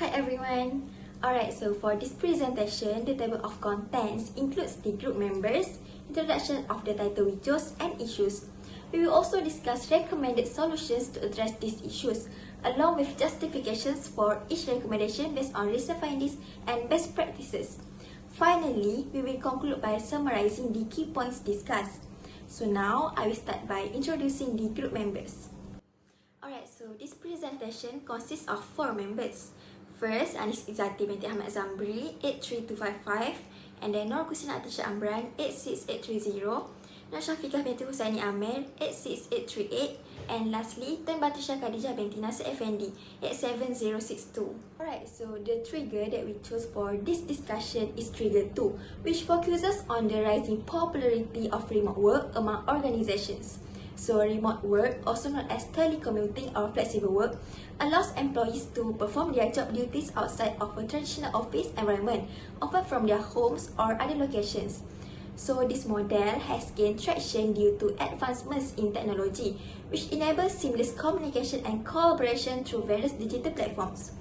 Hi everyone! Alright, so for this presentation, the table of contents includes the group members, introduction of the title we chose, and issues. We will also discuss recommended solutions to address these issues, along with justifications for each recommendation based on recent findings and best practices. Finally, we will conclude by summarizing the key points discussed. So now, I will start by introducing the group members. Alright, so this presentation consists of 4 members. First, Anis Izzati binti Ahmad Zambri, 83255, and then Nur Kusina Atisha Amran, 86830, Nur Syafiqah binti Husaini Amir, 86838, and lastly, Tun Batisha Khadijah binti Nasir Effendi, 87062. Alright, so the trigger that we chose for this discussion is trigger 2, which focuses on the rising popularity of remote work among organizations. So remote work, also known as telecommuting or flexible work, allows employees to perform their job duties outside of a traditional office environment, often from their homes or other locations. So this model has gained traction due to advancements in technology, which enables seamless communication and collaboration through various digital platforms.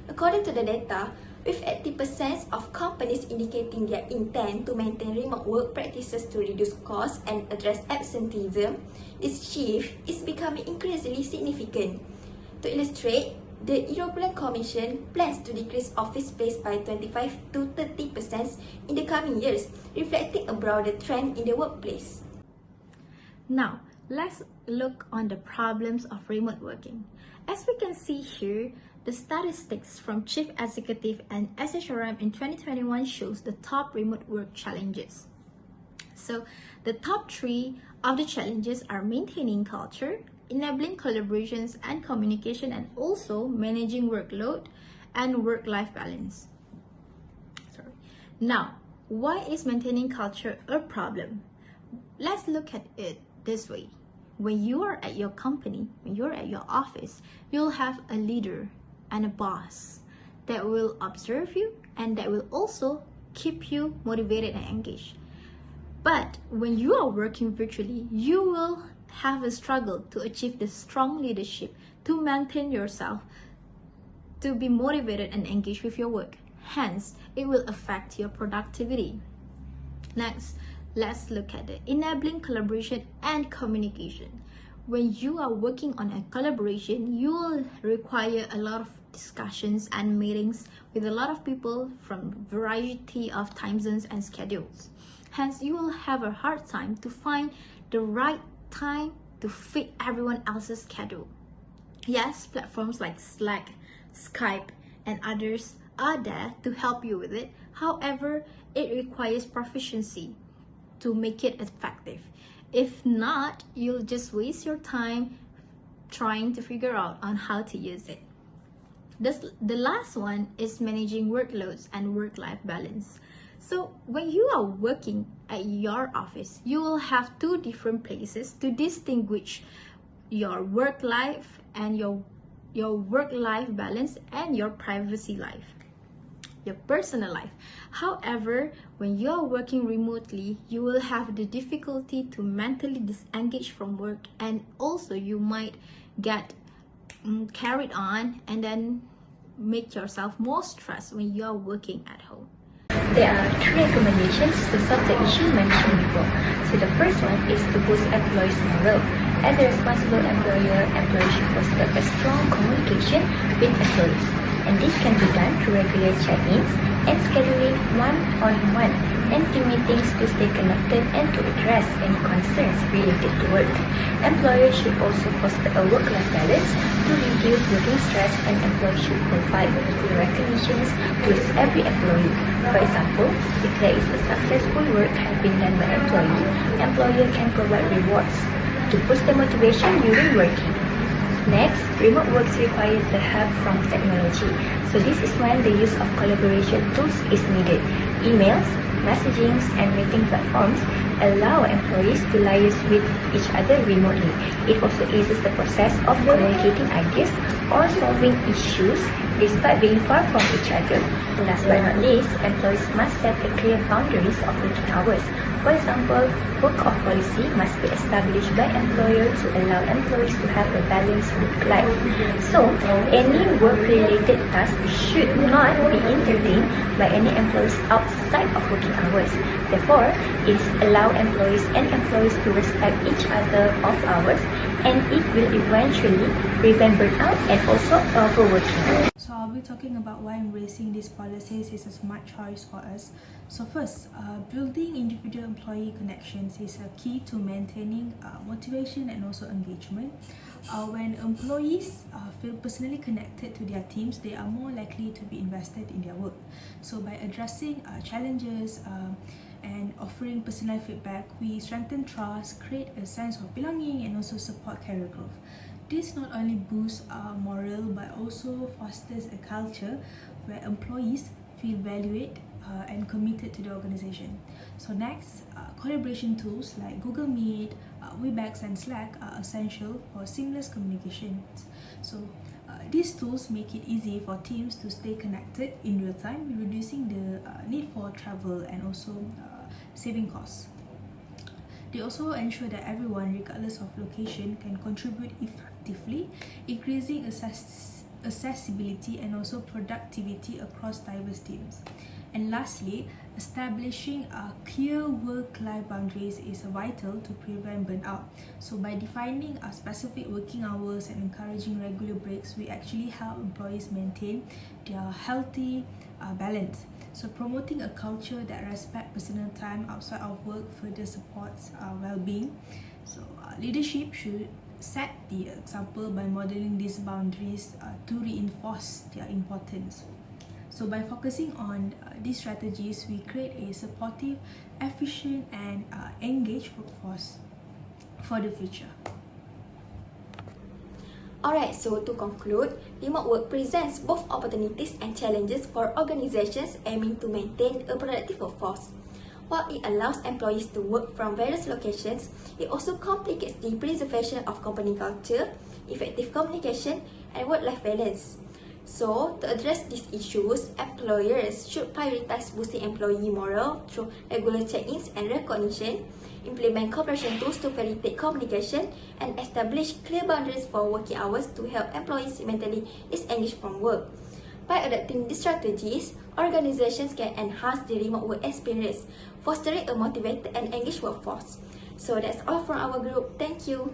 According to the data, with 80% of companies indicating their intent to maintain remote work practices to reduce costs and address absenteeism, this shift is becoming increasingly significant. To illustrate, the European Commission plans to decrease office space by 25 to 30% in the coming years, reflecting a broader trend in the workplace. Now, let's look on the problems of remote working. As we can see here, the statistics from Chief Executive and SHRM in 2021 shows the top remote work challenges. So, the top 3 of the challenges are maintaining culture, enabling collaborations and communication, and also managing workload and work-life balance. Now, why is maintaining culture a problem? Let's look at it this way. When you are at your company, when you're at your office, you'll have a leader and a boss that will observe you and that will also keep you motivated and engaged. But when you are working virtually, you will have a struggle to achieve the strong leadership, to maintain yourself, to be motivated and engaged with your work. Hence, it will affect your productivity. Next, let's look at the enabling collaboration and communication. When you are working on a collaboration, you will require a lot of discussions and meetings with a lot of people from variety of time zones and schedules. Hence, you will have a hard time to find the right time to fit everyone else's schedule. Yes, platforms like Slack, Skype, and others are there to help you with it. However, it requires proficiency to make it effective. If not, you'll just waste your time trying to figure out on how to use it. The last one is managing workloads and work-life balance. So when you are working at your office, you will have 2 different places to distinguish your work life and your work-life balance and your privacy life, your personal life. However, when you are working remotely, you will have the difficulty to mentally disengage from work, and also you might get carried on and then make yourself more stressed when you are working at home. There are 3 recommendations to solve the issue mentioned before. So the first one is to boost employees' morale. As a responsible employer, employees should foster a strong communication with employees. And this can be done through regular check-ins and scheduling one-on-one and team meetings to stay connected and to address any concerns related to work. Employers should also foster a work-life balance to reduce working stress, and employees should provide weekly recognitions to every employee. For example, if there is a successful work has been done by employee, employer can provide rewards to boost the motivation during working. Next, remote works require the help from technology. So this is when the use of collaboration tools is needed. Emails, messaging, and meeting platforms allow employees to liaise with each other remotely. It also eases the process of communicating ideas or solving issues despite being far from each other. Last but not least, employees must set a clear boundaries of working hours. For example, work-off policy must be established by employer to allow employees to have a balanced work life. So, any work-related task should not be entertained by any employees outside of working hours. Therefore, it allow employees to respect each other off hours, and it will eventually prevent burnout and also overworking. So I'll be talking about why embracing these policies is a smart choice for us. So first, building individual employee connections is a key to maintaining motivation and also engagement. When employees feel personally connected to their teams, they are more likely to be invested in their work. So by addressing challenges and offering personal feedback, we strengthen trust, create a sense of belonging, and also support career growth. This not only boosts morale but also fosters a culture where employees feel valued and committed to the organization. So next, collaboration tools like Google Meet, Webex and Slack are essential for seamless communications. So these tools make it easy for teams to stay connected in real time, reducing the need for travel and also saving costs. They also ensure that everyone, regardless of location, can contribute effectively, increasing accessibility and also productivity across diverse teams. And lastly, establishing clear work-life boundaries is vital to prevent burnout. So by defining specific working hours and encouraging regular breaks, we actually help employees maintain their healthy balance. So promoting a culture that respects personal time outside of work further supports well-being. So leadership should set the example by modeling these boundaries to reinforce their importance. So by focusing on these strategies, we create a supportive, efficient and engaged workforce for the future. Alright, so to conclude, remote work presents both opportunities and challenges for organizations aiming to maintain a productive workforce. While it allows employees to work from various locations, it also complicates the preservation of company culture, effective communication, and work-life balance. So, to address these issues, employers should prioritize boosting employee morale through regular check-ins and recognition, implement cooperation tools to facilitate communication, and establish clear boundaries for working hours to help employees mentally disengage from work. By adopting these strategies, organizations can enhance the remote work experience, fostering a motivated and engaged workforce. So that's all from our group. Thank you.